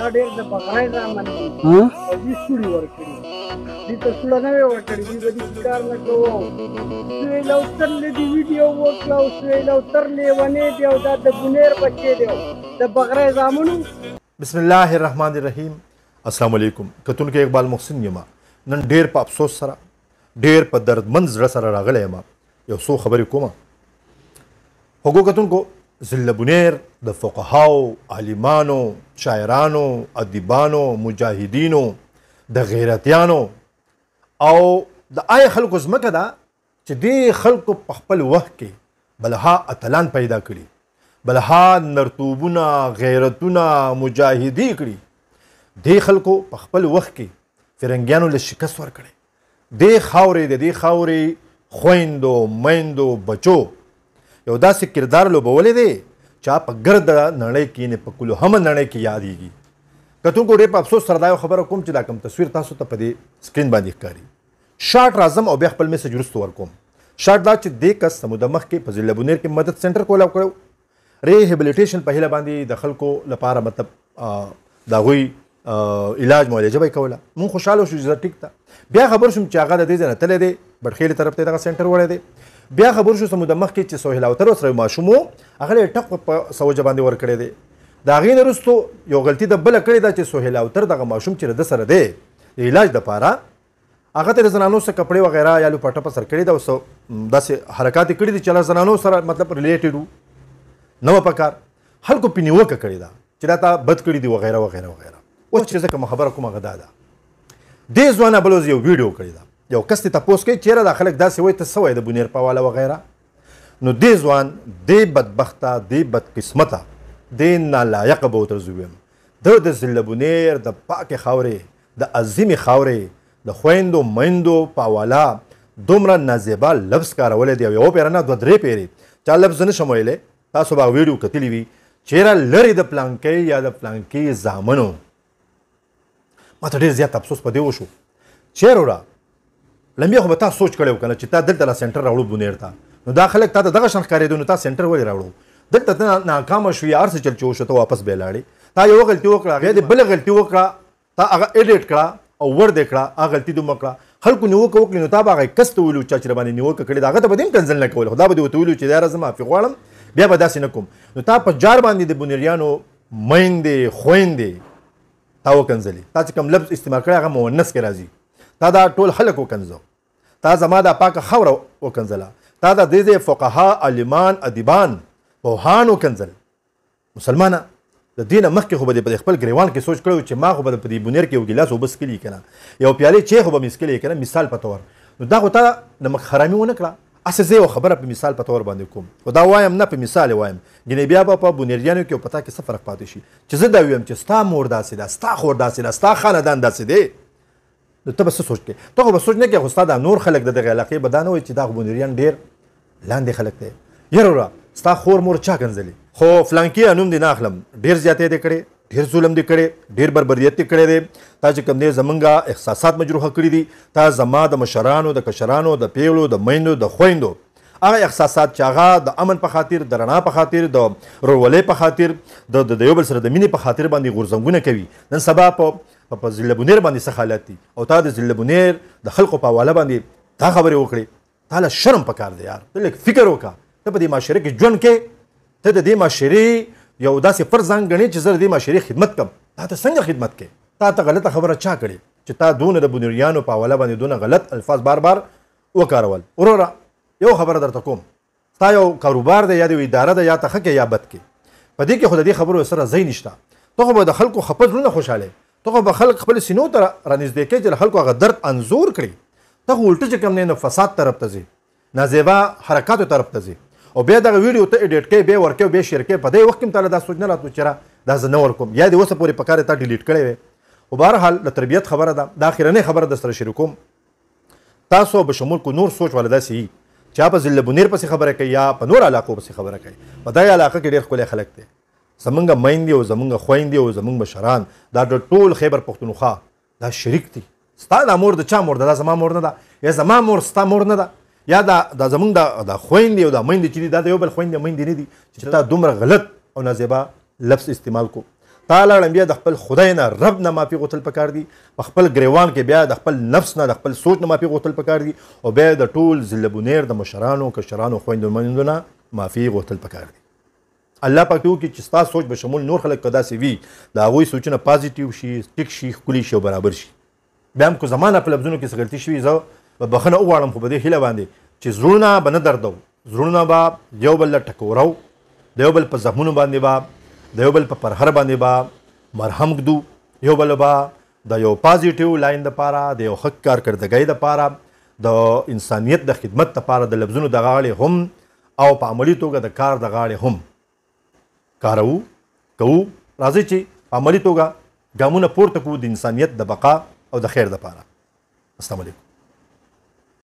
دا ډېر د بغرای زامن دي او دې سوړي ورکړي دې ته سوړه نه وي ورکړي دې به دې کار نه کوو سویل او ترلې دې ویډیو وکړه او سویل او ترلې ونې دي او دا د بونیر بچې دی د بغرای زامنو. بسم الله الرحمن الرحیم. السلام علیکم. کتونکو اقبال محسن یم. نن ډېر په افسوس سره ډېر په دردمند زړه سره راغلی یم یو څو خبرې کومه. هغو کتونکو ضلع بونیر د فقهاو، عالمانو، شاعرانو، ادیبانو، مجاهدینو، د غیرتیانو او د آی خلکو ځمکه ده چې دې خلکو په خپل وخت کې بلها اتلان پیدا کړي، بلها نرتوبونه، غیرتونه، مجاهدي کړي. دې خلکو په خپل وخت کې فرنګیانو له شکست ورکړی. دې خاورې د دې خاورې خویندو، میندو، بچو یو داسې کردار لوبولی دی چې په ګرده نړۍ کې نه په کلو هم نړۍ کې یادېږي. کتونکو ډېر په افسوس سره دا یو خبره کوم چې دا کوم تصویر تاسو ته په دې سکرین باندې ښکاري. شاټ راځم او بیا خپل میسج وروسته ورکوم. شاټ دا چې دې کس موده مخکې په ضلع بونیر کې مدد سنټر کولاو کړو، ریهیبلیټیشن په هیله باندې د خلکو لپاره مطلب د هغوی علاج معالجه به یې کوله. مونږ خوشحاله شو چې ټیک ده. بیا خبر شوم چې هغه د دې ځای نه تللی دی، بډخېلې طرف ته دغه سنټر وړی دی. بیا خبر شو موده مخکې چې سهیل اوتر ورسره یو ماشوم و، هغه یې ټق په سوجه باندې ورکړی دی. د هغې نه وروستو یو غلطي د بله کړې ده چې سهیل اوتر دغه ماشوم چې د سره دی د علاج دپاره هغه ته د زنانو څه کپړې وغیره یا لوپټه په سر کړې ده او څه داسې حرکات یې کړي دي چې له زنانو سره مطلب ریلیټډ و نه وه په کار. خلکو پې نیوکه کړې ده چې دا تا بد کړي دي وغیره وغیره وغیره. اوس چې زه کومه خبره کوم هغه دا ده. دې ځوانه بل ورځ یو ویډیو کړې ده، یو کس ته تپوس کوي چېرې دا خلک داسې وایي ته څه وایې د بونیر په حواله وغیره. نو دې ځوان دې بدبخته، دې بدقسمته، دې نالایقه به ورته زه ویم د ضلع بونیر د پاکې خاورې، د عظیمې خاورې، د خویندو میندو په حواله دومره نازیبا لفظ کارولی دی او یو پیره نه دوه درې پیرې چا لفظ نه شم ویلی. تاسو به ویډیو کتلی وي چېرې لرې د پلانکۍ یا د پلانکۍ زامنو. ما ته ډېر زیات افسوس په دې وشو چېرې وړه لمبیا خو به تا سوچ کړی و که نه چې تا دلته لا سنټر راوړو بونیر ته، نو دا خلک تا ته دغه شان ښکارېدو نو تا سنټر ولې راوړو؟ دلته ته ناکامه شوې، هر څه چل چې وشو ته واپس بیا لاړې. تا یوه غلطي وکړه، هغې دې بله غلطي وکړه، تا هغه ایډیټ کړه او ور دې کړه، هغه غلطي دومره کړه. خلکو نیوکه وکړي نو تا به هغه کس ته ویلو چا چې راباندې نیوکه کړې ده هغه ته به دې هم کنزل نه کول، خو دا به دې ورته ویلو چې یاره زه معافي غواړم بیا به داسې نه کوم. نو تا په جار باندې د بونیریانو میندې، خویندې تا وکنځلې. تا چې کوم لفظ استعمال کړی هغه مونث کې راځي. تا دا ټول خلک وکنځو، تا زما دا پاکه خاوره وکنځله، تا دا دې ځای فقها، عالمان، ادیبان، پوهان وکنځل. مسلمانه د دې نه مخکې خو به دې په خپل ګریوان کې سوچ کړی چې ما خو به په دې بونیر کې یو ګیلاس اوبه څښلي که نه، یو پیالې چای خو به مې څښلې که نه، مثال په طور. نو دا خو تا نمک حرامي ونه کړه. هسې زه یو خبره په مثال په طور باندې کوم، خو دا وایم نه په مثال یې وایم، ګنې بیا به په بونیریانو کې او په تا کې څه فرق پاتې شي چې زه دا ویم چې ستا مور داسې ده، ستا خور داسې ده، ستا خاندان داسې دی. نو ته به څه سوچ کوې؟ ته خو به سوچ نه کوې، خو ستا دا نور خلک د دغې علاقې به دا نه وایي چې دا بونیریان ډېر لاندې خلک دی. یاره وروره ستا خور مور چا کنځلي؟ خو فلانکي نوم دې نه اخلم، ډېر زیاتې دې کړې، ډېر ظلم دې کړی، ډېر بربریت دې کړی دی. تا چې کوم دی زمونږ احساسات مجروحه کړي دي، تا زما د مشرانو، د کشرانو، د پیغلو، د میندو، د خویندو هغه احساسات چې هغه د امن په خاطر، د رڼا په خاطر، د ورورولۍ په خاطر، د یو بل سره د مینې په خاطر باندې غورځنګونه کوي. نن سبا په ضلع بونیر باندې څه حالت دي او تا د ضلع بونیر د خلکو په حواله باندې دا خبرې وکړې. تا له شرم پکار دی یار، ته لږ فکر وکړه. ته په دې معاشره کې ژوند کې، ته د دې معاشرې یو داسې فرض ځان ګڼې چې زه د دې معاشرې خدمت کوم. تا ته څنګه خدمت کوې؟ تا ته غلطه خبره چا کړې چې تا دونه د بونیریانو په حواله باندې دونه غلط الفاظ بار بار وکارول؟ وروره یو خبره درته کوم، ستا یو کاروبار دی یا د اداره ده، یا ته ښه کې یا بد کې، په دې کې خو د دې خبرو سره ځای نشته. ته خو به د خلکو خپه زړونه خوشحاله، ته خو به خلک خپل سینو ته رانږدې کوې چې له خلکو هغه درد انځور کړي. ته خو الټه چې کوم دی نو فساد طرف ته ځي، نازیبا حرکاتو طرف ته ځي او بیا دغه ویډیو ته ایډیټ کوې، بیا ورکوې، بیا شیر کوې. په دې وخت کې هم تاله دا سوچ نه راتلو چې دا زه نه ورکوم، یا دې اوسه پورې په کار تا ډیلیټ کړی وی. خو بهرحال د تربیت خبره ده، دا اخرنۍ خبره در سره شریکوم. تاسو به شمول کو نور سوچ والا داسې وي چې په ضلع بونیر پسې خبره کوي یا په نور علاقو پسې خبره کوي. په دغه علاقه کې ډېر ښکلی خلک دی، زمونږ میندې او زمونږ خویندې او زمونږ مشران، دا د ټول خیبر پښتونخوا دا شریک دي. ستا دا مور د چا مور ده؟ دا زما مور نه ده، یا زما مور ستا مور نه ده، یا دا زمونږ د خویندې او د میندې چې دي دا د یو بل خویندې میندې نه دي چې تا دومره غلط او نازیبا لفظ استعمال کو. تا لاړم بیا د خپل خدای نه رب نه معافي غوښتل پکار دي په خپل ګریوان کې بیا د خپل نفس نه د خپل سوچ نه معافي غوښتل پکار دي او بیا د ټول ضلع د مشرانو کشرانو خویندو میندو نه معافي غوښتل پکار دي. الله پاک وکړي چې ستا سوچ به شمول نور خلک که داسې وي د هغوی سوچونه پازیټیو شي ټیک شي ښکلي شي او برابر شي. بیا هم که زما نه په لفظونو کې څه غلطي شوي زه به بخښنه وغواړم خو په دې هیله باندې چې زړونه به نه دردو زړونه به یو بل له ټکورو د یو بل په زخمونو باندې به د یو بل په پرهر باندې به مرهم ږدو یو بل به د یو پازیټیو لاین دپاره د یو ښه کارکردګۍ دپاره د انسانیت د خدمت دپاره د لفظونو د غاړې هم او په عملي توګه د کار د غاړې هم کارو کوو. راځئ چې په عملي توګه ګامونه پورته کړو د انسانیت د بقا او د خیر دپاره. السلام علیکم.